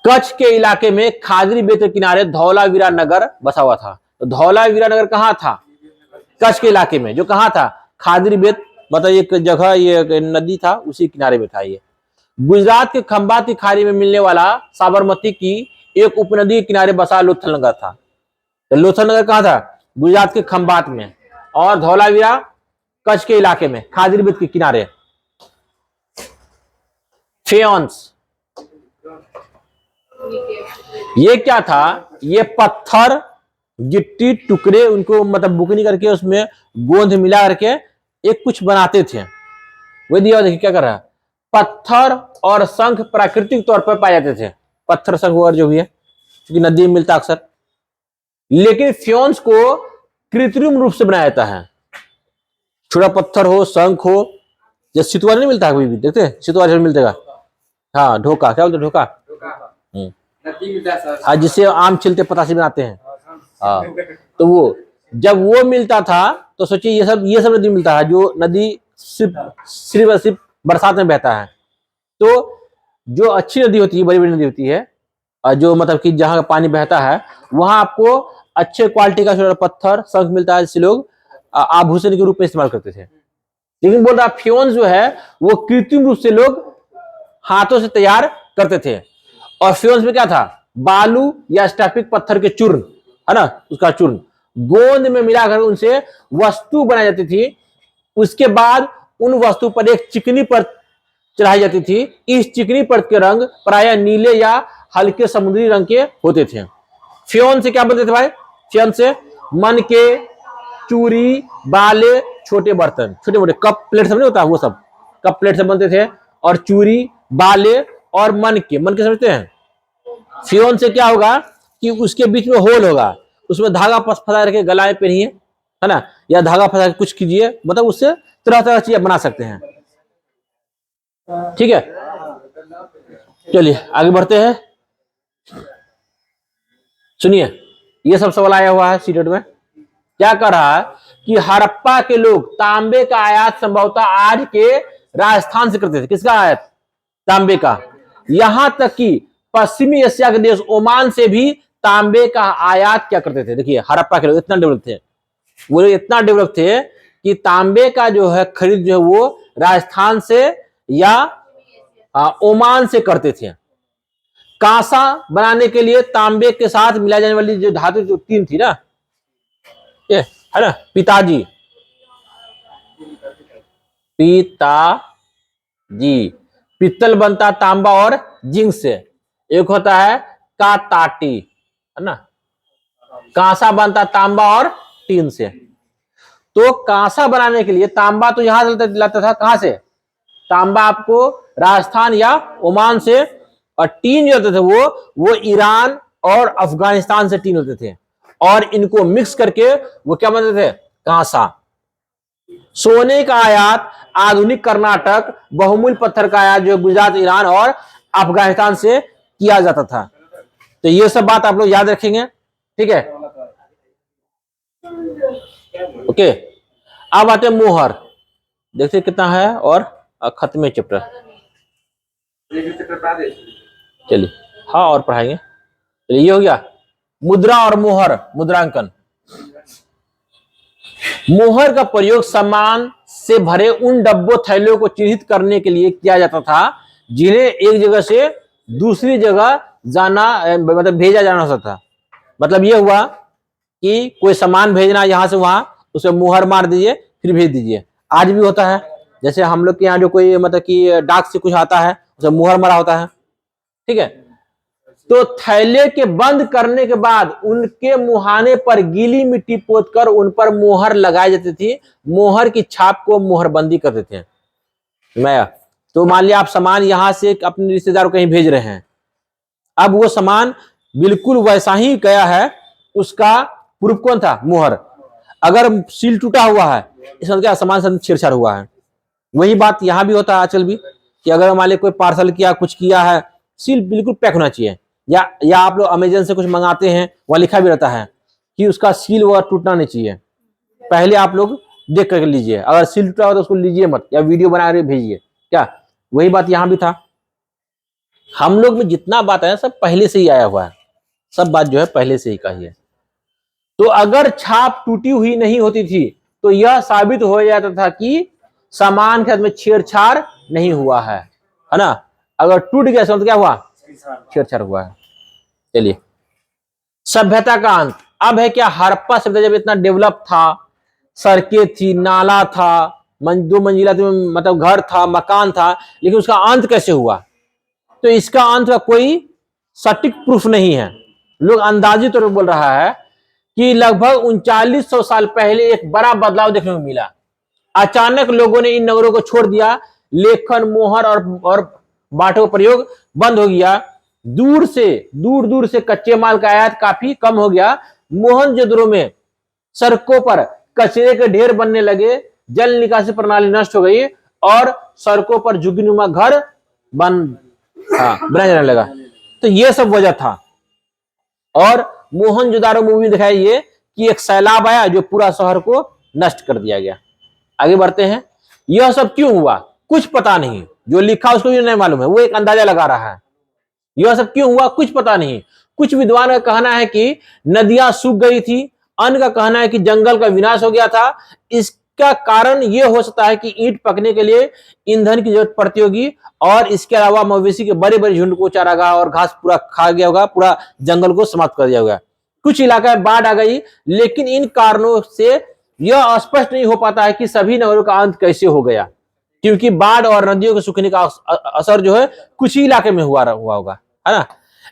कच्छ के इलाके में खादरी बेट के किनारे धौलावीरा नगर बसा हुआ था। तो धौलावीरा नगर कहां था? कच्छ के इलाके में, जो कहां था? खादरी बेट, मतलब एक जगह, ये नदी था, उसी किनारे में था ये। गुजरात के खंभात की खाड़ी में मिलने वाला साबरमती की एक उपनदी के किनारे बसा लोथल नगर था। तो लोथल नगर कहां था? गुजरात के खंभात में। और धौलावीरा कच्छ के इलाके में, खादरी बेट के किनारे। फेयंस, ये क्या था? ये पत्थर, गिट्टी, टुकड़े, उनको मतलब बुकनी करके उसमें गोंद मिला करके एक कुछ बनाते थे। वो दिया देखिए क्या कर रहा है, पत्थर और शंख प्राकृतिक तौर पर पाए जाते थे। पत्थर, शंख वगैरह जो भी है, क्योंकि नदी में मिलता अक्सर। लेकिन फ्योन्स को कृत्रिम रूप से बनाया जाता है। छोटा पत्थर हो, शंख हो, जैसे सितुआ नहीं मिलता है कभी भी, देखते सितुआ मिलता, हाँ ढोका, क्या बोलते ढोका, हाँ जिससे आम छिलते पतासे बनाते हैं। हाँ, तो वो जब वो मिलता था तो सोचिए ये सब नदी मिलता है, जो नदी सिर्फ बरसात में बहता है। तो जो अच्छी नदी होती है, बड़ी बड़ी नदी होती है, और जो मतलब कि जहां का पानी बहता है, वहां आपको अच्छे क्वालिटी का पत्थर, शंख मिलता है, जिसे लोग आभूषण के रूप में इस्तेमाल करते थे। लेकिन बोल रहा फ्योन्स जो है वो कृत्रिम रूप से लोग हाथों से तैयार करते थे। और फ्योन्स में क्या था? बालू या स्टैपिक पत्थर के चूर्ण, है ना, उसका चूर्ण गोंद में मिलाकर उनसे वस्तु बनाई जाती थी। उसके बाद उन वस्तु पर एक चिकनी परत चढ़ाई जाती थी। इस चिकनी परत के रंग प्रायः नीले या हल्के समुद्री रंग के होते थे। फ्योन से क्या बनते थे भाई? फ्योन से मन के, चूरी, बाले, छोटे बर्तन, छोटे मोटे कप प्लेट सब नहीं होता, वो सब कप प्लेट से बनते थे। और चूरी, बाले और मन के समझते हैं? फ्योन से क्या होगा कि उसके बीच में होल होगा, उसमें धागा फंसा करके गलाएं पहनिए, है ना, या धागा फंसा के कुछ कीजिए, मतलब उससे तरह तरह की चीजें बना सकते हैं। ठीक है, चलिए आगे बढ़ते हैं। सुनिए, ये सब सवाल आया हुआ है सीटेट में। क्या कर रहा है कि हड़प्पा के लोग तांबे का आयात संभवतः आज के राजस्थान से करते थे। किसका आयात? तांबे का। यहां तक कि पश्चिमी एशिया के देश ओमान से भी तांबे का आयात क्या करते थे। देखिए, हड़प्पा के लोग इतना डेवलप थे, वो लोग इतना डेवलप थे कि तांबे का जो है खरीद जो है वो राजस्थान से या ओमान से करते थे। कांसा बनाने के लिए तांबे के साथ मिलाई जाने वाली जो धातु जो तीन थी ना, ये है ना, पिताजी, पित्तल बनता तांबा और जिंक से। एक होता है काताटी, है ना, कांसा बनता तांबा और टीन से। तो कांसा बनाने के लिए तांबा तो यहां से लाता था, कहां से? तांबा आपको राजस्थान या ओमान से। और टीन जो होते थे वो ईरान और अफगानिस्तान से टीन होते थे। और इनको मिक्स करके वो क्या बनते थे? कांसा। सोने का आयात आधुनिक कर्नाटक, बहुमूल्य पत्थर का आयात जो गुजरात, ईरान और अफगानिस्तान से किया जाता था। तो ये सब बात आप लोग याद रखेंगे। ठीक है, ओके, अब आते हैं मोहर। देखते कितना है और खत्म चैप्टर। चलिए, हाँ और पढ़ाएंगे। चलिए, ये हो गया मुद्रा और मोहर, मुद्रांकन। मोहर का प्रयोग सामान से भरे उन डब्बों थैलों को चिन्हित करने के लिए किया जाता था जिन्हें एक जगह से दूसरी जगह जाना मतलब भेजा जाना होता था। मतलब ये हुआ कि कोई सामान भेजना यहां से वहां, उसे मोहर मार दीजिए फिर भेज दीजिए। आज भी होता है, जैसे हम लोग के यहाँ जो कोई मतलब कि डाक से कुछ आता है उसे मोहर मारा होता है, ठीक है। तो थैले के बंद करने के बाद उनके मुहाने पर गीली मिट्टी पोतकर उन पर मोहर लगाई जाती थी। मोहर की छाप को मोहरबंदी करते थे। मैं तो मान लिया आप सामान यहां से अपने रिश्तेदार को कहीं भेज रहे हैं, अब वो सामान बिल्कुल वैसा ही गया है, उसका प्रूफ कौन था? मोहर। अगर सील टूटा हुआ है इसका क्या सामान से छेड़छाड़ हुआ है। वही बात यहां भी होता है आजकल भी, कि अगर मान लिया कोई पार्सल किया, कुछ किया है, सील बिल्कुल पैक होना चाहिए। या आप लोग अमेजन से कुछ मंगाते हैं, वहां लिखा भी रहता है कि उसका सील वह टूटना नहीं चाहिए। पहले आप लोग देख कर लीजिए, अगर सील टूटा हो तो उसको लीजिए मत, या वीडियो बना कर भेजिए। क्या वही बात यहां भी था? हम लोग में जितना बात है सब पहले से ही आया हुआ है, सब बात जो है पहले से ही का ही है। तो अगर छाप टूटी हुई नहीं होती थी तो यह साबित हो जाता था कि सामान के साथ में छेड़छाड़ नहीं हुआ है ना। अगर टूट गया तो क्या हुआ? छेड़छाड़ हुआ है। चलिए, सभ्यता का अंत। अब है क्या, हड़प्पा सभ्यता जब इतना डेवलप था, सड़कें थी, नाला था, 2 मंजिला मतलब घर था, मकान था, लेकिन उसका अंत कैसे हुआ? तो इसका अंत का कोई सटीक प्रूफ नहीं है। लोग अंदाजी तौर पर बोल रहा है कि लगभग 3900 साल पहले एक बड़ा बदलाव देखने को मिला। अचानक लोगों ने इन नगरों को छोड़ दिया, लेखन, मोहर और बाटों का प्रयोग बंद हो गया। दूर दूर से कच्चे माल का आयात काफी कम हो गया। मोहनजोदड़ो में सड़कों पर कचरे के ढेर बनने लगे, जल निकासी प्रणाली नष्ट हो गई और सड़कों पर झुग्गीनुमा घर बनाया जाने लगा। तो ये सब वजह था। और मोहनजोदड़ो मूवी दिखाई ये कि एक सैलाब आया जो पूरा शहर को नष्ट कर दिया गया। आगे बढ़ते हैं। यह सब क्यों हुआ कुछ पता नहीं, जो लिखा उसको भी नहीं मालूम है, वो एक अंदाजा लगा रहा है। यह सब क्यों हुआ कुछ पता नहीं। कुछ विद्वान का कहना है कि नदियां सूख गई थी, अन्य का कहना है कि जंगल का विनाश हो गया था। इसका कारण यह हो सकता है कि ईंट पकने के लिए ईंधन की जरूरत पड़ती होगी, और इसके अलावा मवेशी के बड़े बड़े झुंड को चारागाह और घास पूरा खा गया होगा, पूरा जंगल को समाप्त कर दिया होगा। कुछ इलाका में बाढ़ आ गई, लेकिन इन कारणों से यह स्पष्ट नहीं हो पाता है कि सभी नगरों का अंत कैसे हो गया, क्योंकि बाढ़ और नदियों के सूखने का असर जो है कुछ ही इलाके में हुआ होगा, है ना।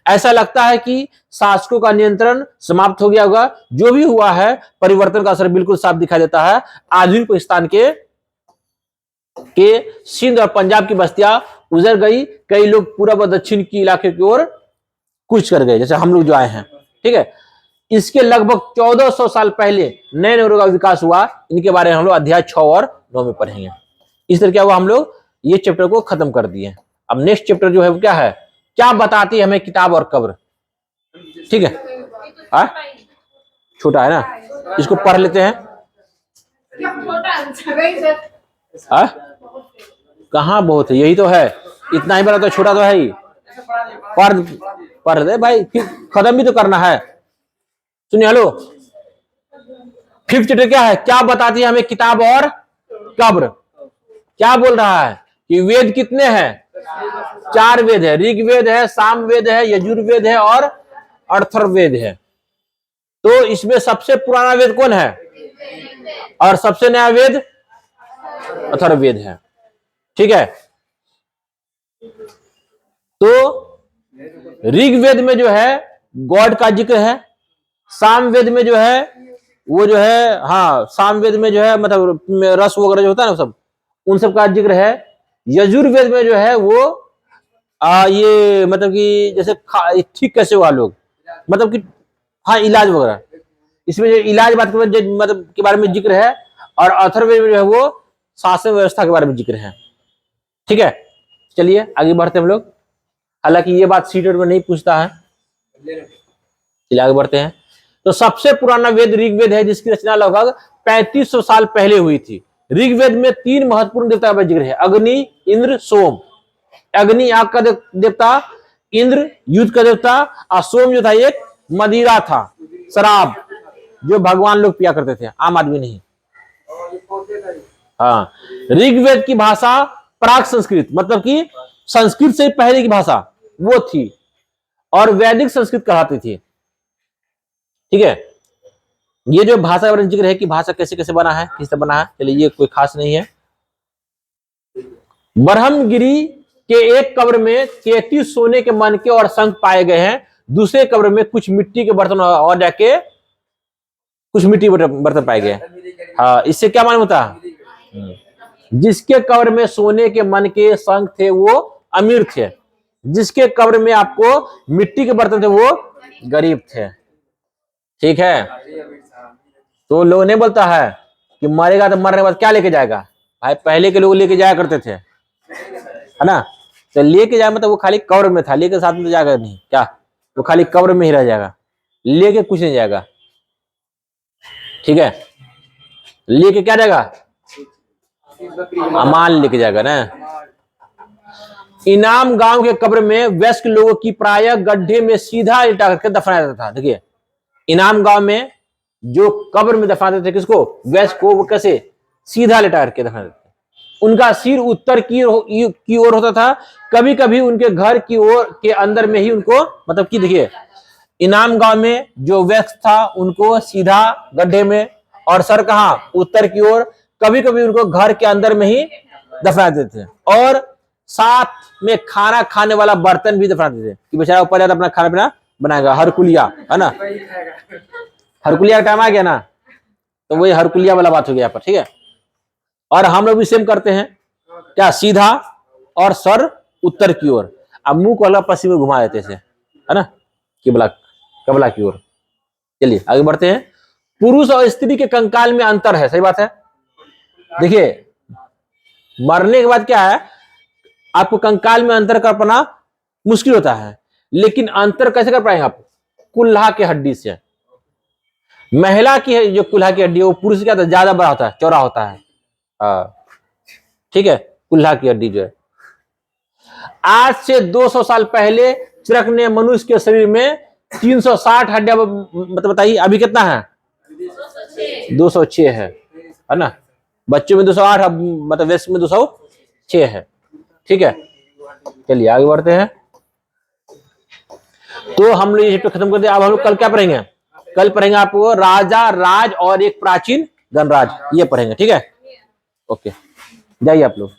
ऐसा लगता है कि शासकों का नियंत्रण समाप्त हो गया होगा। जो भी हुआ है, परिवर्तन का असर बिल्कुल साफ दिखाई देता है। आधुनिक पाकिस्तान के सिंध और पंजाब की बस्तियां उजड़ गई। कई लोग पूर्व और दक्षिण की इलाके की ओर कूच कर गए, जैसे हम लोग जो आए हैं, ठीक है। इसके लगभग 1400 साल पहले नए नगरों का विकास हुआ। इनके बारे में हम लोग अध्याय 6 और 9 में पढ़ेंगे। इस तरह क्या हुआ, हम लोग ये चैप्टर को खत्म कर दिए। अब नेक्स्ट चैप्टर जो है वो क्या है, क्या बताती है हमें किताब और कब्र, ठीक है। छोटा है ना, इसको पढ़ लेते हैं। कहाँ बहुत है, यही तो है, इतना ही बड़ा तो, छोटा तो है ही। पढ़ दे भाई, फिर खत्म भी तो करना है। सुनिए, हेलो, 5th चैप्टर क्या है, क्या बताती है हमें किताब और कब्र। क्या बोल रहा है कि वेद कितने हैं? 4 वेद है। ऋग्वेद है, सामवेद है, यजुर्वेद है और अथर्ववेद है। तो इसमें सबसे पुराना वेद कौन है और सबसे नया वेद अथर्ववेद है, ठीक है। तो ऋग्वेद में जो है गॉड का जिक्र है, सामवेद में जो है वो जो है, हाँ, सामवेद में जो है मतलब रस वगैरह जो होता है ना सब, उन सब का जिक्र है। यजुर्वेद में जो है वो ये मतलब कि जैसे ठीक कैसे हुआ लोग, मतलब कि हाँ इलाज वगैरह, इसमें जो इलाज बात मतलब के बारे में जिक्र है। और अथर्ववेद में जो है वो शासन व्यवस्था के बारे में जिक्र है, ठीक है। चलिए आगे बढ़ते हैं हम लोग। हालांकि ये बात सीटेट में नहीं पूछता है, चलिए आगे बढ़ते हैं। तो सबसे पुराना वेद ऋग्वेद है, जिसकी रचना लगभग 3500 साल पहले हुई थी। ऋग्वेद में 3 महत्वपूर्ण देवता का जिक्र है, अग्नि, इंद्र, सोम। अग्नि आग का देवता, इंद्र युद्ध का देवता, और सोम जो था एक मदिरा था, शराब, जो भगवान लोग पिया करते थे, आम आदमी नहीं। हाँ, ऋग्वेद की भाषा प्राक संस्कृत, मतलब कि संस्कृत से पहले की भाषा वो थी, और वैदिक संस्कृत कहलाती थी। ठीक है, ये जो भाषा का जिक्र है कि भाषा कैसे कैसे बना है, किससे बना है, चलिए ये कोई खास नहीं है। ब्रह्मगिरी के एक कब्र में 33 सोने के मनके और शंख पाए गए हैं। दूसरे कब्र में कुछ मिट्टी के बर्तन और जाके कुछ मिट्टी बर्तन पाए गए। हाँ, इससे क्या मालूम होता है? जिसके कब्र में सोने के मनके शंख थे वो अमीर थे, जिसके कब्र में आपको मिट्टी के बर्तन थे वो गरीब थे। ठीक है, तो लोग नहीं बोलता है कि मरेगा तो मरने के बाद क्या लेके जाएगा। भाई पहले के लोग लेके जाया करते थे, है ना। तो लेके जाए मतलब वो खाली कब्र में था, लेके साथ में तो जाएगा नहीं, क्या वो खाली कब्र में ही रह जाएगा, लेके कुछ नहीं जाएगा। ठीक है, लेके क्या जाएगा, अमाल लेके जाएगा ना। इनाम गांव के कब्र में वयस्क लोगों की प्रायः गड्ढे में सीधा लिटा करके दफनाया जाता था। देखिए, इनाम गांव में जो कब्र में दफनाते थे किसको, वयस्क को, वो कैसे सीधा लिटा करके दफनाते थे। उनका सिर उत्तर की ओर होता था। कभी कभी उनके घर की ओर के अंदर में ही उनको, मतलब कि देखिए, इनाम गांव में जो वयस्क था उनको सीधा गड्ढे में, और सर कहां, उत्तर की ओर। कभी कभी उनको घर के अंदर में ही दफना देते थे, और साथ में खाना खाने वाला बर्तन भी दफना देते थे कि बेचारा ऊपर जाता अपना खाना पीना बनाएगा, हरकुलिया, है ना। हरकुलिया का टाइम आ गया ना, तो वही हरकुलिया वाला बात हो गया यहाँ पर। ठीक है, और हम लोग भी सेम करते हैं, क्या, सीधा और सर उत्तर की ओर, अब मुंह को अलग पश्चिम में घुमा देते थे, है ना, कबला की ओर। चलिए आगे बढ़ते हैं। पुरुष और स्त्री के कंकाल में अंतर है, सही बात है। देखिए, मरने के बाद क्या है, आपको कंकाल में अंतर कर पाना मुश्किल होता है, लेकिन अंतर कैसे कर पाएंगे आप, कुल्हा की हड्डी से। महिला की जो कुल्हा की हड्डी है वो पुरुष से क्या होता है, ज्यादा बड़ा होता है, चौड़ा होता है। ठीक है, कुल्हा की हड्डी जो है। आज से 200 साल पहले चरक ने मनुष्य के शरीर में 360 हड्डियां, मतलब बताइए अभी कितना है, 206 है ना। बच्चों में 208, मतलब वयस्क में 206 है। ठीक है, चलिए आगे बढ़ते हैं। तो हम लोग ये चैप्टर खत्म कर दिया। अब हम लोग कल क्या पढ़ेंगे, कल पढ़ेंगे आपको राजा, राज और एक प्राचीन गणराज, ये पढ़ेंगे। ठीक है, ओके, जाइए आप लोग।